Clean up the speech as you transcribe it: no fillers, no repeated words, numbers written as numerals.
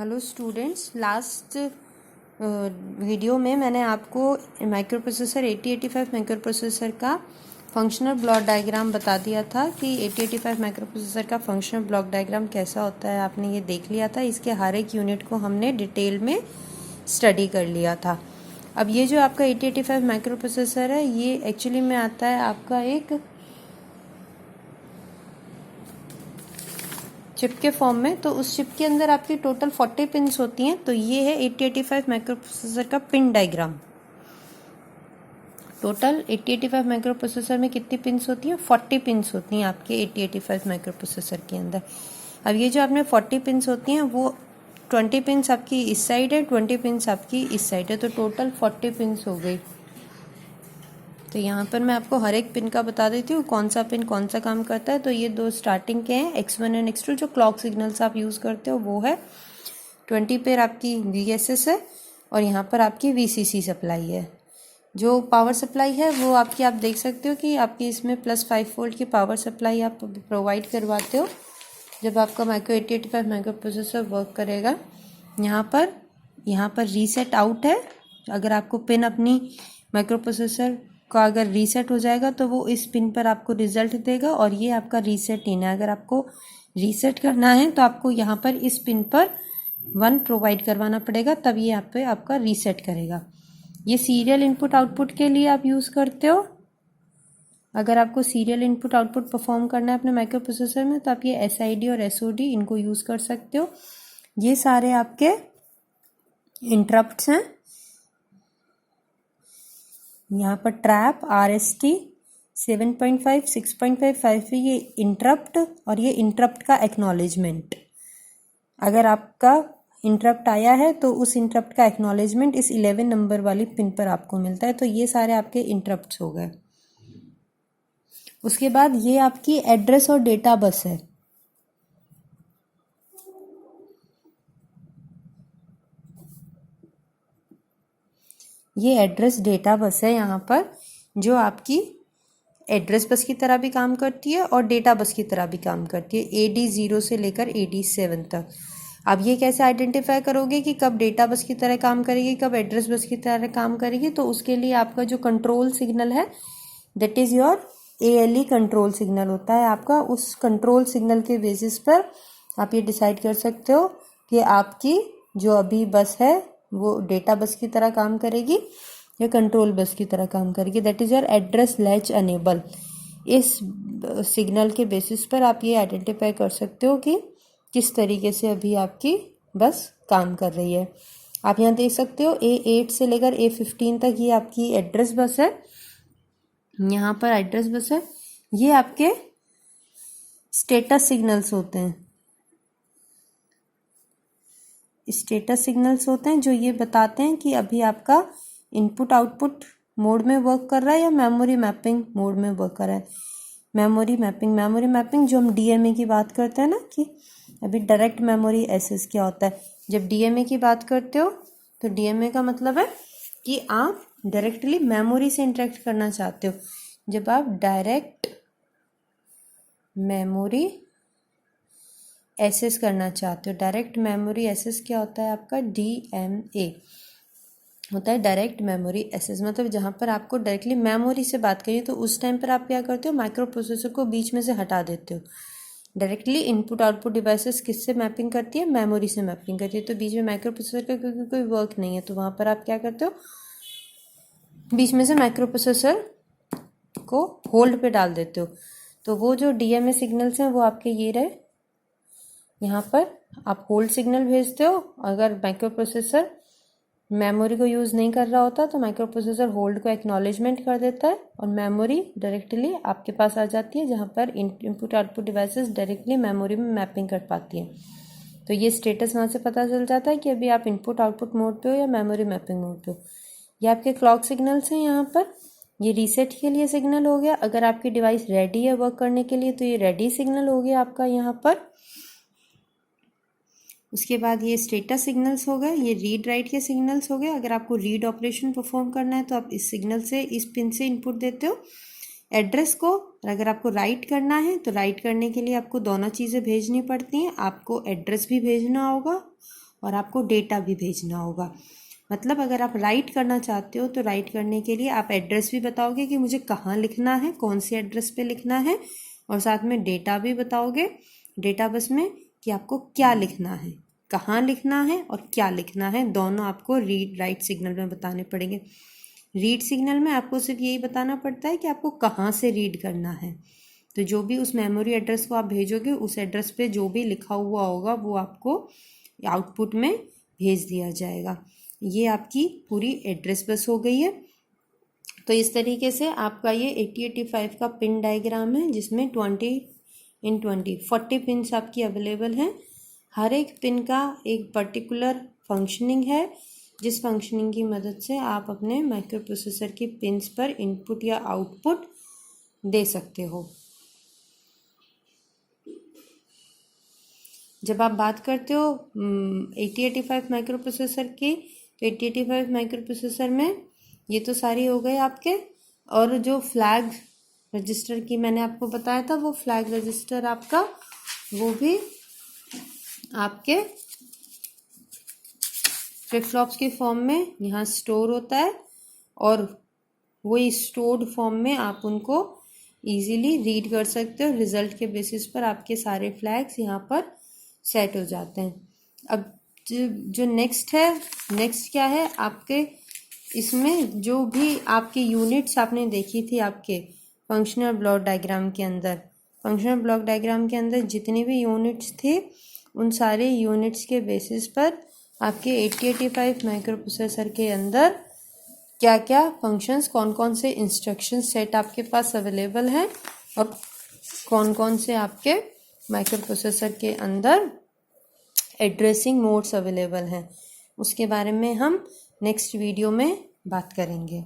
Hello students, last video में मैंने आपको माइक्रो प्रोसेसर 8085 माइक्रो प्रोसेसर का फंक्शनल ब्लॉक डायग्राम बता दिया था कि 8085 माइक्रो प्रोसेसर का फंक्शनल ब्लॉक डायग्राम कैसा होता है। आपने ये देख लिया था। इसके हर एक यूनिट को हमने डिटेल में स्टडी कर लिया था। अब ये जो आपका 8085 माइक्रो प्रोसेसर है, ये एक्चुअली में आता है आपका एक चिप के फॉर्म में। तो उस चिप के अंदर आपकी टोटल 40 पिन्स होती हैं। तो ये है 8085 माइक्रो प्रोसेसर का pin diagram. Total 8085 micro processor में कितनी पिन्स होती हैं? 40 पिन्स होती हैं आपके 8085 माइक्रो प्रोसेसर के अंदर। अब ये जो आपने 40 पिन्स होती हैं, वो 20 पिन्स आपकी इस साइड है, 20 पिन्स आपकी इस साइड है। तो टोटल 40 पिन्स हो गई। तो यहाँ पर मैं आपको हर एक पिन का बता देती हूँ कौन सा पिन कौन सा काम करता है। तो ये दो स्टार्टिंग के हैं, X1 एंड X2, जो क्लॉक सिग्नल्स आप यूज़ करते हो वो है। 20 पर आपकी VSS है और यहाँ पर आपकी VCC सप्लाई है। जो पावर सप्लाई है वो आपकी, आप देख सकते हो कि आपकी इसमें +5 वोल्ट की पावर सप्लाई आप प्रोवाइड करवाते हो जब आपका माइक्रो 8085 माइक्रो प्रोसेसर वर्क करेगा। यहाँ पर रीसेट आउट है। अगर आपको पिन अपनी माइक्रो प्रोसेसर का अगर रीसेट हो जाएगा तो वो इस पिन पर आपको रिजल्ट देगा, और ये आपका रीसेट इन है। अगर आपको रीसेट करना है तो आपको यहाँ पर इस पिन पर 1 प्रोवाइड करवाना पड़ेगा, तब ये यहाँ पे आपका रीसेट करेगा। ये सीरियल इनपुट आउटपुट के लिए आप यूज़ करते हो। अगर आपको सीरियल इनपुट आउटपुट परफॉर्म करना है अपने माइक्रो प्रोसेसर में, तो आप ये SID और SOD इनको यूज़ कर सकते हो। ये सारे आपके इंटरप्ट्स हैं। यहाँ पर ट्रैप, RST 7.5, 6.5 ये इंटरप्ट, और ये इंटरप्ट का एक्नॉलेजमेंट। अगर आपका इंटरप्ट आया है तो उस इंटरप्ट का एक्नॉलेजमेंट इस 11 नंबर वाली पिन पर आपको मिलता है। तो ये सारे आपके इंटरप्ट्स हो गए। उसके बाद ये आपकी एड्रेस और डेटा बस है। ये एड्रेस डेटा बस है यहाँ पर, जो आपकी एड्रेस बस की तरह भी काम करती है और डेटा बस की तरह भी काम करती है, AD0 से लेकर AD7 तक। अब ये कैसे आइडेंटिफाई करोगे कि कब डेटा बस की तरह काम करेगी, कब एड्रेस बस की तरह काम करेगी? तो उसके लिए आपका जो कंट्रोल सिग्नल है, that is your ALE control signal होता है आपका। उस कंट्रोल सिग्नल के बेसिस पर आप ये डिसाइड कर सकते हो कि आपकी जो अभी बस है वो डेटा बस की तरह काम करेगी या कंट्रोल बस की तरह काम करेगी। That is your address latch enable. इस सिग्नल के बेसिस पर आप ये आइडेंटिफाई कर सकते हो कि किस तरीके से अभी आपकी बस काम कर रही है। आप यहाँ देख सकते हो A8 से लेकर A15 तक ये आपकी एड्रेस बस है। यहाँ पर एड्रेस बस है। ये आपके स्टेटस सिग्नल्स होते हैं। स्टेटस सिग्नल्स होते हैं जो ये बताते हैं कि अभी आपका इनपुट आउटपुट मोड में वर्क कर रहा है या मेमोरी मैपिंग मोड में वर्क कर रहा है। मेमोरी मैपिंग जो हम DMA की बात करते हैं ना, कि अभी डायरेक्ट मेमोरी एक्सेस क्या होता है। जब DMA की बात करते हो तो DMA का मतलब है कि आप डायरेक्टली मेमोरी से इंटरेक्ट करना चाहते हो। जब आप डायरेक्ट मेमोरी एक्सेस करना चाहते हो, डायरेक्ट मेमोरी एक्सेस क्या होता है आपका? DMA होता है डायरेक्ट मेमोरी एक्सेस। मतलब जहाँ पर आपको डायरेक्टली मेमोरी से बात करिए तो उस टाइम पर आप क्या करते हो? माइक्रो प्रोसेसर को बीच में से हटा देते हो। डायरेक्टली इनपुट आउटपुट डिवाइसेस किससे मैपिंग करती है? मेमोरी से मैपिंग करती है। तो बीच में माइक्रो प्रोसेसर का क्योंकि कोई वर्क नहीं है, तो वहाँ पर आप क्या करते हो? बीच में से माइक्रो प्रोसेसर को होल्ड पे डाल देते हो। तो वो जो DMA सिग्नल्स हैं वो आपके ये रहे। यहाँ पर आप होल्ड सिग्नल भेजते हो। अगर माइक्रो प्रोसेसर मेमोरी को यूज़ नहीं कर रहा होता तो माइक्रो प्रोसेसर होल्ड को एक्नॉलेजमेंट कर देता है और मेमोरी डायरेक्टली आपके पास आ जाती है, जहाँ पर input output devices directly memory में मैपिंग कर पाती हैं। तो ये स्टेटस वहाँ से पता चल जाता है कि अभी आप इनपुट आउटपुट मोड पे हो या मेमोरी मैपिंग मोड पे हो। ये आपके क्लॉक सिग्नल्स हैं। यहाँ पर ये रीसेट के लिए सिग्नल हो गया। अगर आपकी डिवाइस रेडी है वर्क करने के लिए तो ये रेडी सिग्नल हो गया आपका यहाँ पर। उसके बाद ये स्टेटस सिग्नल्स हो गए, ये रीड राइट के सिग्नल्स हो गए। अगर आपको रीड ऑपरेशन परफॉर्म करना है तो आप इस सिग्नल से, इस पिन से इनपुट देते हो एड्रेस को। और अगर आपको राइट करना है तो राइट करने के लिए आपको दोनों चीज़ें भेजनी पड़ती हैं। आपको एड्रेस भी भेजना होगा और आपको डेटा भी भेजना होगा। मतलब अगर आप राइट करना चाहते हो तो राइट करने के लिए आप एड्रेस भी बताओगे कि मुझे कहाँ लिखना है, कौन से एड्रेस पे लिखना है, और साथ में डेटा भी बताओगे डेटा बस में कि आपको क्या लिखना है, कहाँ लिखना है और क्या लिखना है। दोनों आपको रीड राइट सिग्नल में बताने पड़ेंगे। रीड सिग्नल में आपको सिर्फ यही बताना पड़ता है कि आपको कहाँ से रीड करना है। तो जो भी उस मेमोरी एड्रेस को आप भेजोगे उस एड्रेस पे जो भी लिखा हुआ होगा वो आपको आउटपुट में भेज दिया जाएगा। ये आपकी पूरी एड्रेस बस हो गई है। तो इस तरीके से आपका ये 8085 का पिन डायग्राम है जिसमें 20x20 40 पिन्स आपकी अवेलेबल हैं। हर एक पिन का एक पर्टिकुलर फंक्शनिंग है जिस फंक्शनिंग की मदद से आप अपने माइक्रो प्रोसेसर की पिन्स पर इनपुट या आउटपुट दे सकते हो। जब आप बात करते हो 8085 माइक्रो प्रोसेसर की तो 8085 माइक्रो प्रोसेसर में ये तो सारी हो गए आपके, और जो फ्लैग रजिस्टर की मैंने आपको बताया था वो फ्लैग रजिस्टर आपका वो भी आपके फ्लिप फ्लॉप्स के फॉर्म में यहाँ स्टोर होता है और वही स्टोर्ड फॉर्म में आप उनको इजीली रीड कर सकते हो। रिजल्ट के बेसिस पर आपके सारे फ्लैग्स यहाँ पर सेट हो जाते हैं। अब जो नेक्स्ट है, नेक्स्ट क्या है आपके इसमें जो भी आपकी यूनिट्स आपने देखी थी आपके फंक्शनल ब्लॉक डायग्राम के अंदर, फंक्शनल ब्लॉक डायग्राम के अंदर जितनी भी यूनिट्स थे उन सारे यूनिट्स के बेसिस पर आपके 8085 माइक्रो प्रोसेसर के अंदर क्या क्या फंक्शंस, कौन कौन से इंस्ट्रक्शन सेट आपके पास अवेलेबल हैं और कौन कौन से आपके माइक्रो प्रोसेसर के अंदर एड्रेसिंग मोड्स अवेलेबल हैं, उसके बारे में हम नेक्स्ट वीडियो में बात करेंगे।